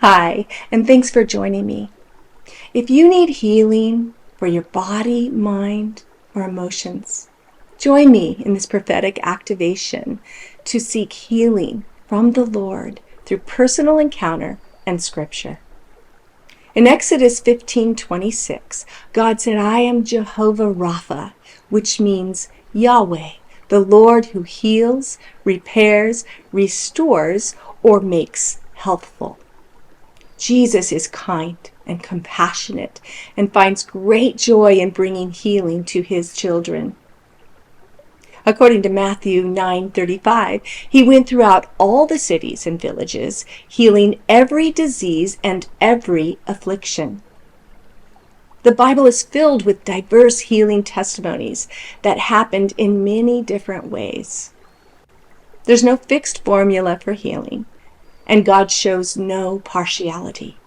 Hi, and thanks for joining me. If you need healing for your body, mind, or emotions, join me in this prophetic activation to seek healing from the Lord through personal encounter and scripture. In Exodus 15:26, God said, "I am Jehovah Rapha," which means Yahweh, the Lord who heals, repairs, restores, or makes healthful. Jesus is kind and compassionate and finds great joy in bringing healing to his children. According to Matthew 9:35, he went throughout all the cities and villages, healing every disease and every affliction. The Bible is filled with diverse healing testimonies that happened in many different ways. There's no fixed formula for healing, and God shows no partiality.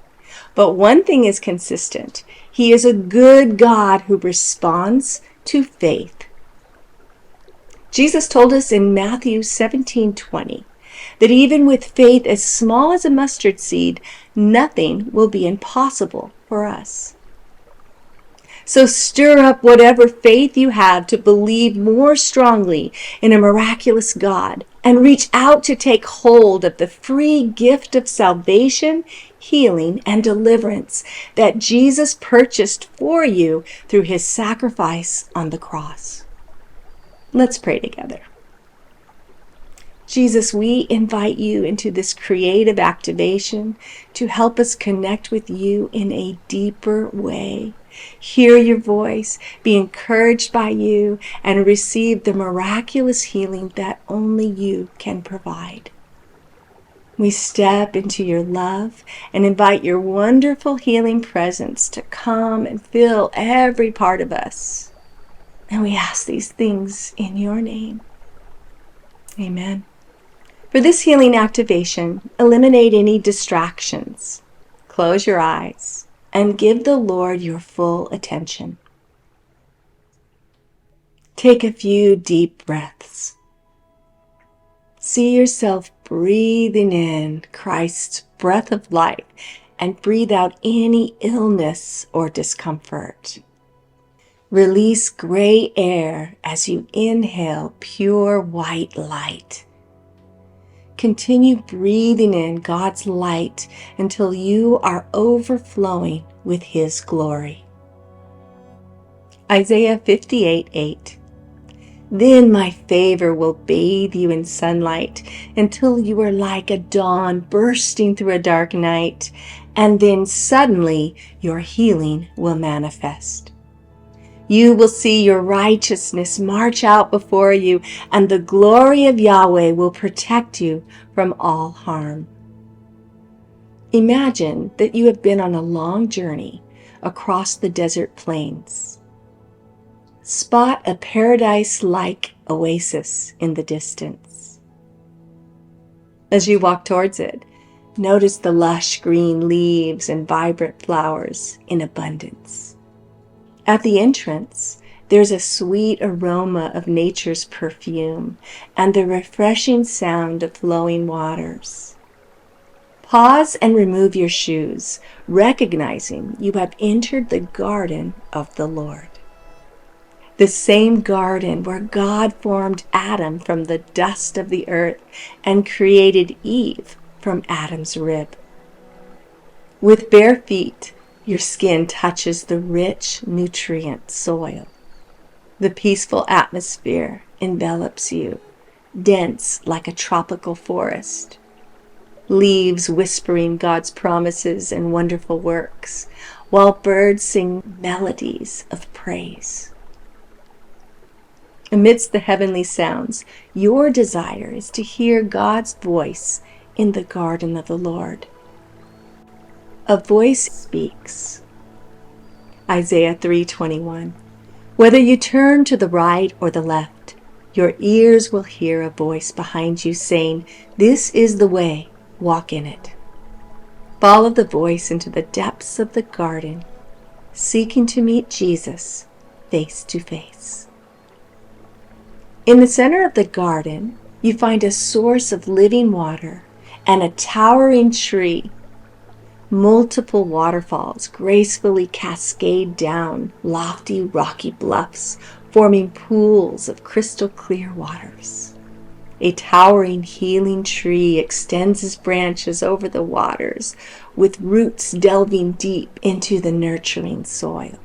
But one thing is consistent. He is a good God who responds to faith. Jesus told us in Matthew 17:20 that even with faith as small as a mustard seed, nothing will be impossible for us. So stir up whatever faith you have to believe more strongly in a miraculous God and reach out to take hold of the free gift of salvation, healing, and deliverance that Jesus purchased for you through his sacrifice on the cross. Let's pray together. Jesus, we invite you into this creative activation to help us connect with you in a deeper way. Hear your voice, be encouraged by you, and receive the miraculous healing that only you can provide. We step into your love and invite your wonderful healing presence to come and fill every part of us. And we ask these things in your name. Amen. For this healing activation, eliminate any distractions. Close your eyes and give the Lord your full attention. Take a few deep breaths. See yourself breathing in Christ's breath of life and breathe out any illness or discomfort. Release gray air as you inhale pure white light. Continue breathing in God's light until you are overflowing with his glory. Isaiah 58:8. Then my favor will bathe you in sunlight until you are like a dawn bursting through a dark night, and then suddenly your healing will manifest. You will see your righteousness march out before you, and the glory of Yahweh will protect you from all harm. Imagine that you have been on a long journey across the desert plains. Spot a paradise-like oasis in the distance. As you walk towards it, notice the lush green leaves and vibrant flowers in abundance. At the entrance, there's a sweet aroma of nature's perfume and the refreshing sound of flowing waters. Pause and remove your shoes, recognizing you have entered the garden of the Lord. The same garden where God formed Adam from the dust of the earth and created Eve from Adam's rib. With bare feet, your skin touches the rich, nutrient soil. The peaceful atmosphere envelops you, dense like a tropical forest. Leaves whispering God's promises and wonderful works, while birds sing melodies of praise. Amidst the heavenly sounds, your desire is to hear God's voice in the garden of the Lord. A voice speaks. Isaiah 3:21. Whether you turn to the right or the left, your ears will hear a voice behind you saying, "This is the way, walk in it." Follow the voice into the depths of the garden, seeking to meet Jesus face to face. In the center of the garden, you find a source of living water and a towering tree. Multiple waterfalls gracefully cascade down lofty rocky bluffs, forming pools of crystal clear waters. A towering healing tree extends its branches over the waters, with roots delving deep into the nurturing soil.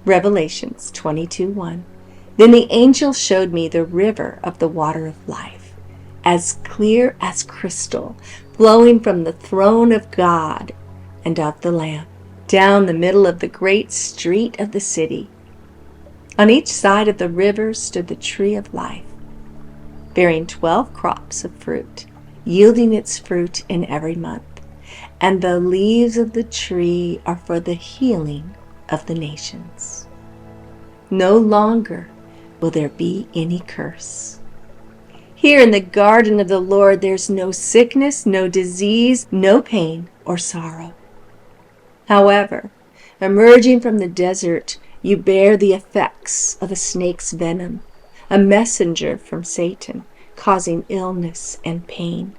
Revelations 22:1. Then the angel showed me the river of the water of life, as clear as crystal, flowing from the throne of God and of the Lamb, down the middle of the great street of the city. On each side of the river stood the tree of life, bearing 12 crops of fruit, yielding its fruit in every month. And the leaves of the tree are for the healing of the nations. No longer will there be any curse. Here in the garden of the Lord, there's no sickness, no disease, no pain or sorrow. However, emerging from the desert, you bear the effects of a snake's venom, a messenger from Satan, causing illness and pain.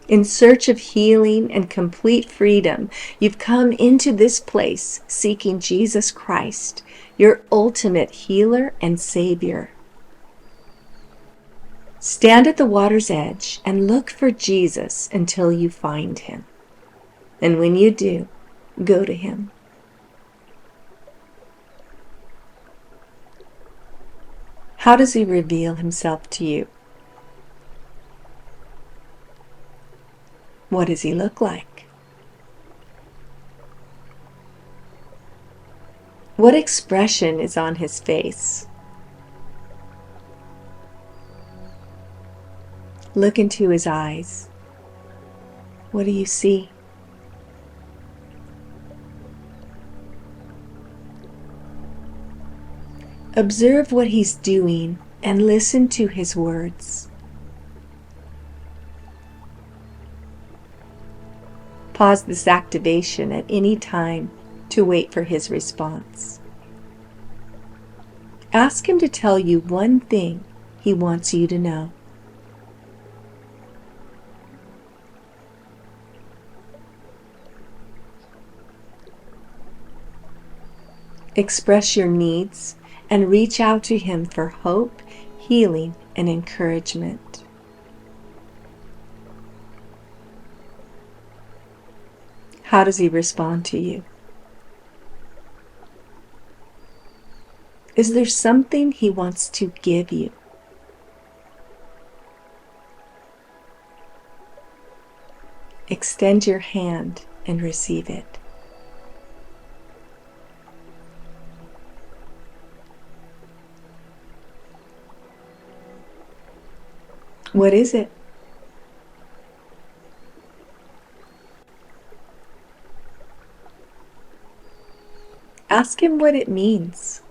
In search of healing and complete freedom, you've come into this place seeking Jesus Christ, your ultimate healer and Savior. Stand at the water's edge and look for Jesus until you find him. And when you do, go to him. How does he reveal himself to you? What does he look like? What expression is on his face? Look into his eyes. What do you see? Observe what he's doing and listen to his words. Pause this activation at any time to wait for his response. Ask him to tell you one thing he wants you to know. Express your needs and reach out to him for hope, healing, and encouragement. How does he respond to you? Is there something he wants to give you? Extend your hand and receive it. What is it? Ask him what it means.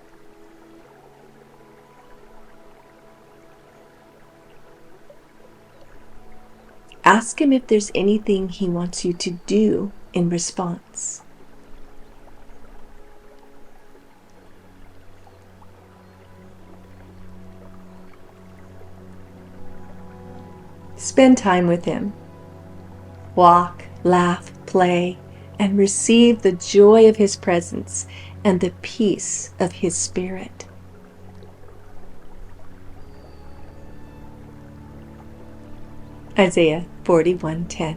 Ask him if there's anything he wants you to do in response. Spend time with him. Walk, laugh, play, and receive the joy of his presence and the peace of his spirit. Isaiah 41:10.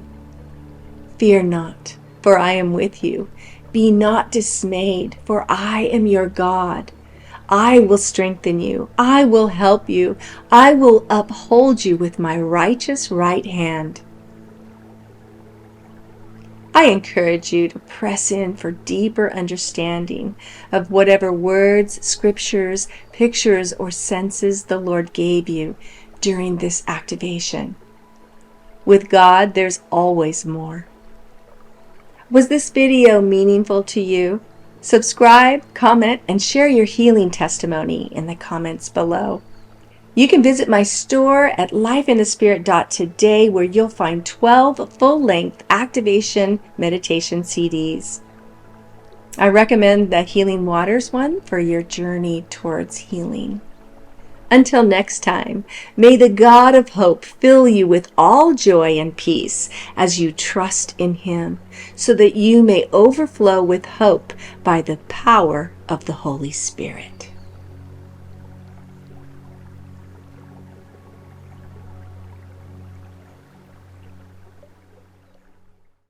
Fear not, for I am with you. Be not dismayed, for I am your God. I will strengthen you. I will help you. I will uphold you with my righteous right hand. I encourage you to press in for deeper understanding of whatever words, scriptures, pictures, or senses the Lord gave you during this activation. With God, there's always more. Was this video meaningful to you? Subscribe, comment, and share your healing testimony in the comments below. You can visit my store at lifeinthespirit.today, where you'll find 12 full-length activation meditation CDs. I recommend the Healing Waters one for your journey towards healing. Until next time, may the God of hope fill you with all joy and peace as you trust in Him, so that you may overflow with hope by the power of the Holy Spirit.